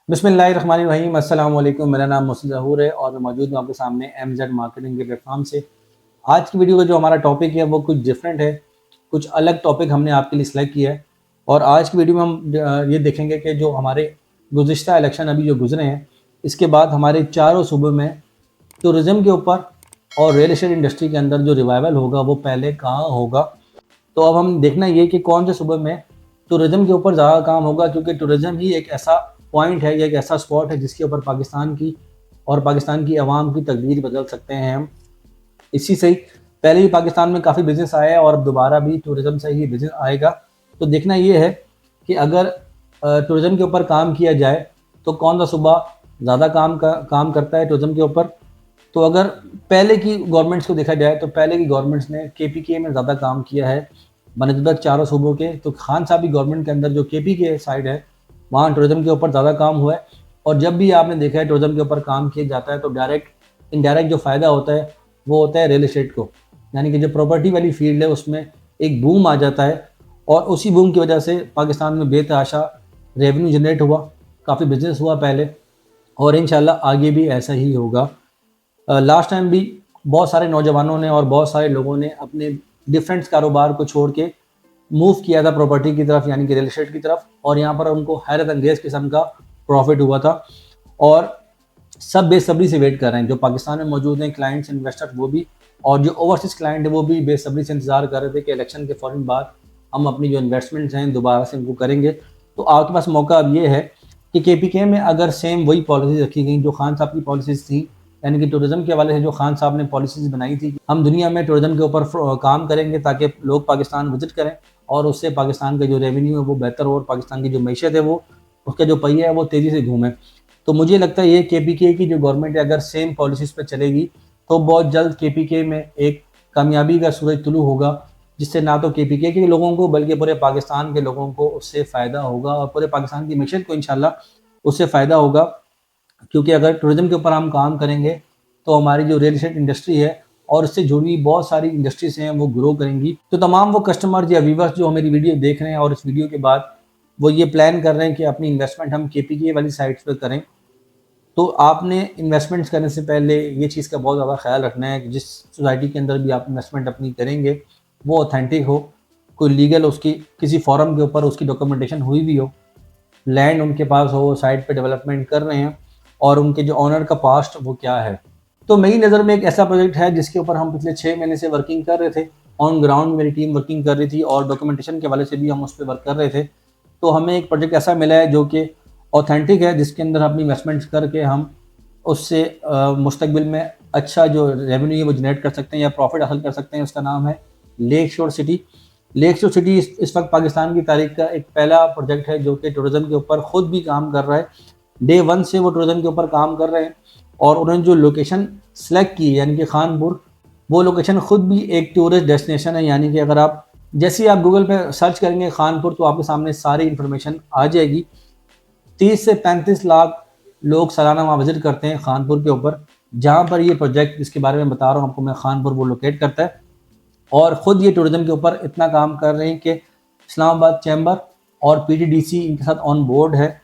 बिस्मिल्लाहिर्रहमानिर्रहीम, अस्सलाम वालेकुम। मेरा नाम मोहसिन ज़हूर है और मैं मौजूद हूँ आपके सामने एमजेड मार्केटिंग के प्लेटफॉर्म से। आज की वीडियो का जो हमारा टॉपिक है वो कुछ डिफरेंट है, कुछ अलग टॉपिक हमने आपके लिए सिलेक्ट किया है। और आज की वीडियो में हम ये देखेंगे कि जो हमारे गुज़िश्ता इलेक्शन अभी जो गुजरे हैं, इसके बाद हमारे चारों सूबों में टूरिज़्म के ऊपर और रियल एस्टेट इंडस्ट्री के अंदर जो रिवाइवल होगा वो पहले कहाँ होगा। तो अब हम देखना ये कि कौन से सूबे में टूरिज़्म के ऊपर ज़्यादा काम होगा, क्योंकि टूरिज़्म ही एक ऐसा पॉइंट है या एक ऐसा स्पॉट है जिसके ऊपर पाकिस्तान की आवाम की तकदीर बदल सकते हैं हम। इसी से ही पहले भी पाकिस्तान में काफ़ी बिज़नेस आया है और अब दोबारा भी टूरिज़्म से ही बिज़नेस आएगा। तो देखना ये है कि अगर टूरिज़्म के ऊपर काम किया जाए तो कौन सा सूबा ज़्यादा काम करता है टूरिज़्म के ऊपर। तो अगर पहले की गवर्नमेंट्स को देखा जाए तो पहले की गवर्नमेंट्स ने केपीके में ज़्यादा काम किया है बनस्बत चारों सूबों के। तो खान साहब की गवर्नमेंट के अंदर जो केपीके साइड है वहाँ टूरिज़्म के ऊपर ज़्यादा काम हुआ है। और जब भी आपने देखा है टूरिज़्म के ऊपर काम किया जाता है तो डायरेक्ट इनडायरेक्ट जो फ़ायदा होता है वो होता है रियल एस्टेट को, यानी कि जो प्रॉपर्टी वाली फील्ड है उसमें एक बूम आ जाता है और उसी बूम की वजह से पाकिस्तान में बेतहाशा रेवेन्यू जनरेट हुआ, काफ़ी बिजनेस हुआ पहले और इंशाल्लाह आगे भी ऐसा ही होगा। लास्ट टाइम भी बहुत सारे नौजवानों ने और बहुत सारे लोगों ने अपने डिफरेंट कारोबार को छोड़ के मूव किया था प्रॉपर्टी की तरफ, यानी कि रियल एस्टेट की तरफ, और यहाँ पर उनको हैरत अंगेज किस्म का प्रॉफिट हुआ था। और सब बेसब्री से वेट कर रहे हैं, जो पाकिस्तान में मौजूद हैं क्लाइंट्स इन्वेस्टर्स वो भी, और जो ओवरसीज क्लाइंट है वो भी बेसब्री से इंतजार कर रहे थे कि इलेक्शन के फ़ौरन बाद हम अपनी जो इन्वेस्टमेंट्स हैं दोबारा से उनको करेंगे। तो आपके पास मौका अब ये है कि केपीके में अगर सेम वही पॉलिसीज रखी गई जो खान साहब की पॉलिसीज थी, यानी कि टूरिज़्म के हवाले से जो खान साहब ने पॉलिसीज बनाई थी, हम दुनिया में टूरिज़्म के ऊपर काम करेंगे ताकि लोग पाकिस्तान विजिट करें और उससे पाकिस्तान का जो रेवेन्यू है वो बेहतर हो और पाकिस्तान की जो मीशत है वो उसका जो पहिया है वो तेज़ी से घूमे। तो मुझे लगता है ये केपीके की जो गवर्नमेंट है अगर सेम पॉलिसीज़ पे चलेगी तो बहुत जल्द केपीके में एक कामयाबी का सूरज तुलू होगा, जिससे ना तो केपीके के लोगों को बल्कि पूरे पाकिस्तान के लोगों को उससे फ़ायदा होगा और पूरे पाकिस्तान की मीशत को इंशाल्लाह उससे फ़ायदा होगा। क्योंकि अगर टूरिज़्म के ऊपर हम काम करेंगे तो हमारी जो रियल एस्टेट इंडस्ट्री है और उससे जुड़ी बहुत सारी इंडस्ट्रीज हैं वो ग्रो करेंगी। तो तमाम वो कस्टमर्स या व्यूवर्स जो मेरी वीडियो देख रहे हैं और इस वीडियो के बाद वो ये प्लान कर रहे हैं कि अपनी इन्वेस्टमेंट हम केपीके वाली साइट्स पर करें, तो आपने इन्वेस्टमेंट्स करने से पहले ये चीज़ का बहुत ज़्यादा ख्याल रखना है कि जिस सोसाइटी के अंदर भी आप इन्वेस्टमेंट अपनी करेंगे वो ऑथेंटिक हो, कोई लीगल उसकी किसी फॉरम के ऊपर उसकी डॉक्यूमेंटेशन हुई भी हो, लैंड उनके पास हो, साइट पे डेवलपमेंट कर रहे हैं और उनके जो ऑनर का पास्ट वो क्या है। तो मेरी नज़र में एक ऐसा प्रोजेक्ट है जिसके ऊपर हम पिछले 6 महीने से वर्किंग कर रहे थे। ऑन ग्राउंड मेरी टीम वर्किंग कर रही थी और डॉक्यूमेंटेशन के हवाले से भी हम उस पर वर्क कर रहे थे। तो हमें एक प्रोजेक्ट ऐसा मिला है जो कि ऑथेंटिक है, जिसके अंदर अपनी इन्वेस्टमेंट्स करके हम उससे मुस्तकबिल में अच्छा जो रेवेन्यू है वो जनरेट कर सकते हैं या प्रॉफिट हासिल कर सकते हैं। उसका नाम है लेक शोर सिटी। लेक शोर सिटी इस वक्त पाकिस्तान की तारीख का एक पहला प्रोजेक्ट है जो कि टूरिज़्म के ऊपर ख़ुद भी काम कर रहा है। डे 1 से वो टूरिज़्म के ऊपर काम कर रहे हैं और उन्होंने जो लोकेशन सेलेक्ट की यानी कि खानपुर, वो लोकेशन ख़ुद भी एक टूरिस्ट डेस्टिनेशन है। यानी कि अगर आप जैसे ही आप गूगल पे सर्च करेंगे खानपुर तो आपके सामने सारी इन्फॉर्मेशन आ जाएगी। 30 से 35 लाख लोग सालाना वहाँ विजिट करते हैं खानपुर के ऊपर, जहाँ पर ये प्रोजेक्ट जिसके बारे में बता रहा हूँ आपको मैं, खानपुर वो लोकेट करता है। और ख़ुद ये टूरिज़्म के ऊपर इतना काम कर रहे हैं कि इस्लामाबाद चैम्बर और पीटीडीसी इनके साथ ऑन बोर्ड है,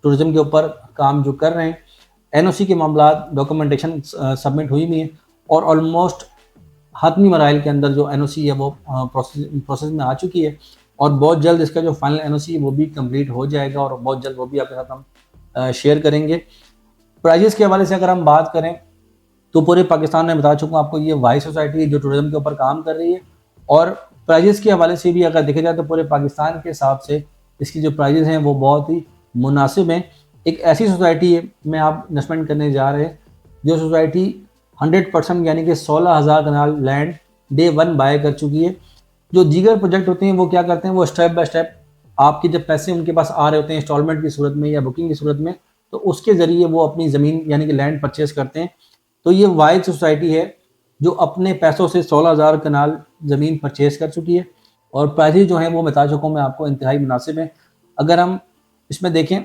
टूरिज़्म के ऊपर काम जो कर रहे हैं। एनओसी के मामला डॉक्यूमेंटेशन सबमिट हुई हुई है और ऑलमोस्ट हतमी मराइल के अंदर जो एनओसी है वो प्रोसेस में आ चुकी है और बहुत जल्द इसका जो फाइनल एनओसी है वो भी कंप्लीट हो जाएगा और बहुत जल्द वो भी आपके साथ हम शेयर करेंगे। प्राइजेस के हवाले से अगर हम बात करें तो पूरे पाकिस्तान में बता चुका हूँ आपको, ये वाई सोसाइटी है जो टूरिज़्म के ऊपर काम कर रही है। और प्राइजेस के हवाले से भी अगर देखा जाए तो पूरे पाकिस्तान के हिसाब से इसकी जो प्राइजेस हैं वो बहुत ही मुनासिब हैं। एक ऐसी सोसाइटी है में आप इन्वेस्टमेंट करने जा रहे हैं जो सोसाइटी 100% यानी कि 16,000 कनाल लैंड डे 1 बाय कर चुकी है। जो दीगर प्रोजेक्ट होते हैं वो क्या करते हैं, वो स्टेप बाय स्टेप आपके जब पैसे उनके पास आ रहे होते हैं इंस्टॉलमेंट की सूरत में या बुकिंग की सूरत में, तो उसके ज़रिए वो अपनी ज़मीन यानी कि लैंड परचेज़ करते हैं। तो ये वाइड सोसाइटी है जो अपने पैसों से 16,000 कनाल ज़मीन परचेज़ कर चुकी है और प्राइसेस जो हैं वो बता चुका हूँ मैं आपको, इंतहाई मुनासिब है। अगर हम इसमें देखें,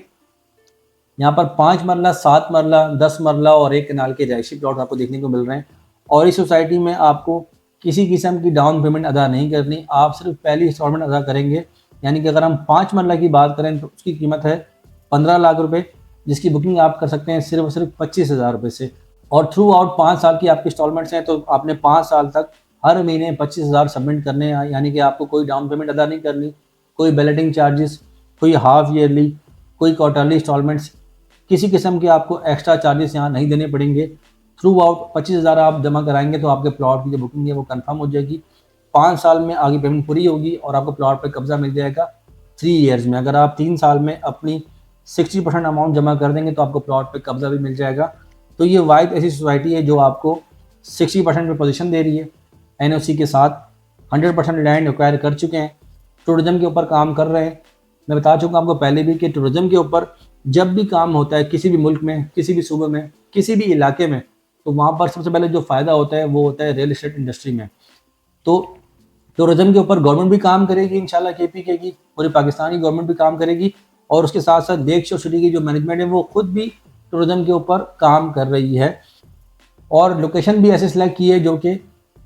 यहाँ पर 5 मरला, 7 मरला, 10 मरला और 1 कनाल के रिहायशी प्लॉट आपको देखने को मिल रहे हैं। और इस सोसाइटी में आपको किसी किस्म की डाउन पेमेंट अदा नहीं करनी, आप सिर्फ पहली इंस्टॉलमेंट अदा करेंगे। यानी कि अगर हम 5 मरला की बात करें तो उसकी कीमत है 15 लाख रुपए जिसकी बुकिंग आप कर सकते हैं सिर्फ और सिर्फ 25,000 रुपये से। और थ्रू आउट 5 साल की आपकी इंस्टॉलमेंट्स हैं, तो आपने 5 साल तक हर महीने 25,000 सबमिट करने हैं, यानी कि आपको कोई डाउन पेमेंट अदा नहीं करनी, कोई बैलेटिंग चार्जेस, कोई हाफ ईयरली, कोई क्वार्टरली इंस्टॉलमेंट्स, किसी किस्म के आपको एक्स्ट्रा चार्जेस यहाँ नहीं देने पड़ेंगे। थ्रू आउट 25,000 आप जमा कराएंगे तो आपके प्लॉट की जो बुकिंग है वो कंफर्म हो जाएगी। 5 साल में आगे पेमेंट पूरी होगी और आपको प्लॉट पर कब्जा मिल जाएगा 3 ईयर्स में। अगर आप 3 साल में अपनी 60% अमाउंट जमा कर देंगे तो आपको प्लॉट पे कब्जा भी मिल जाएगा। तो ये वाइद ऐसी सोसाइटी है जो आपको 60% पे पोजीशन दे रही है एनओसी के साथ। 100% लैंड एक्वायर कर चुके हैं, टूरिज्म के ऊपर काम कर रहे हैं। मैं बता चुका आपको पहले भी कि टूरिज्म के ऊपर जब भी काम होता है किसी भी मुल्क में, किसी भी सूबे में, किसी भी इलाके में, तो वहाँ पर सबसे पहले जो फ़ायदा होता है वो होता है रियल इस्टेट इंडस्ट्री में। तो टूरिज्म के ऊपर गवर्नमेंट भी काम करेगी इंशाल्लाह, केपीके की पूरी पाकिस्तानी गवर्नमेंट भी काम करेगी, और उसके साथ साथ लेक शोर सिटी की जो मैनेजमेंट है वो खुद भी टूरिज्म के ऊपर काम कर रही है। और लोकेशन भी ऐसे सिलेक्ट की है जो कि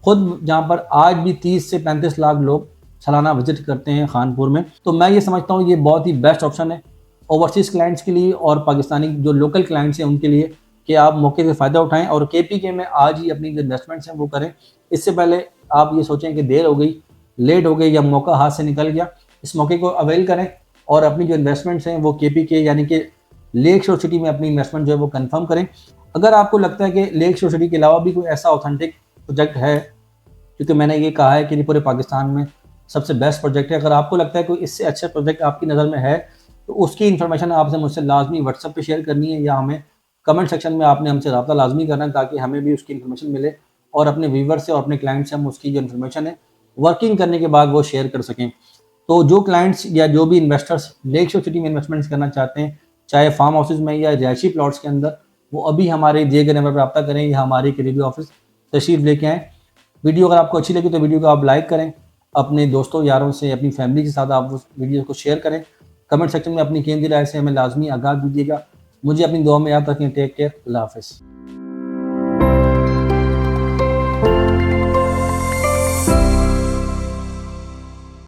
खुद जहाँ पर आज भी 30 से 35 लाख लोग सालाना विजिट करते हैं खानपुर में। तो मैं ये समझता हूँ ये बहुत ही बेस्ट ऑप्शन है ओवरसीज़ क्लाइंट्स के लिए और पाकिस्तानी जो लोकल क्लाइंट्स हैं उनके लिए, कि आप मौके से फ़ायदा उठाएं और केपीके में आज ही अपनी जो इन्वेस्टमेंट्स हैं वो करें। इससे पहले आप ये सोचें कि देर हो गई, लेट हो गई या मौका हाथ से निकल गया, इस मौके को अवेल करें और अपनी जो इन्वेस्टमेंट्स हैं वो केपीके यानी कि लेक शोर सिटी में अपनी इन्वेस्टमेंट जो है वो कंफर्म करें। अगर आपको लगता है कि लेक शोर सिटी के अलावा भी कोई ऐसा ऑथेंटिक प्रोजेक्ट है, क्योंकि मैंने ये कहा है कि पूरे पाकिस्तान में सबसे बेस्ट प्रोजेक्ट है, अगर आपको लगता है कोई इससे अच्छा प्रोजेक्ट आपकी नज़र में है तो उसकी इन्फॉर्मेशन आपसे मुझसे लाजमी व्हाट्सएप पे शेयर करनी है, या हमें कमेंट सेक्शन में आपने हमसे रब्ता लाजमी करना है, ताकि हमें भी उसकी इन्फॉर्मेशन मिले और अपने व्यूवर से और अपने क्लाइंट से हम उसकी जो इन्फॉर्मेशन है वर्किंग करने के बाद वो शेयर कर सकें। तो जो क्लाइंट्स या जो भी इन्वेस्टर्स लेक शोर सिटी में इन्वेस्टमेंट्स करना चाहते हैं, चाहे फार्म हाउसेज में या रिहायशी प्लॉट्स के अंदर, वो अभी हमारे दिए गए नंबर पर रब्ता करें या हमारे करीबी ऑफिस तशरीफ लेके आएँ। वीडियो अगर आपको अच्छी लगी तो वीडियो को आप लाइक करें, अपने दोस्तों यारों से, अपनी फैमिली के साथ आप उस वीडियो को शेयर करें। कमेंट सेक्शन में अपनी कीमती राय से हमें लाजमी आगाह दीजिएगा। मुझे अपनी दुआ में याद रखें। टेक केयर, अल्लाह हाफ़िज़।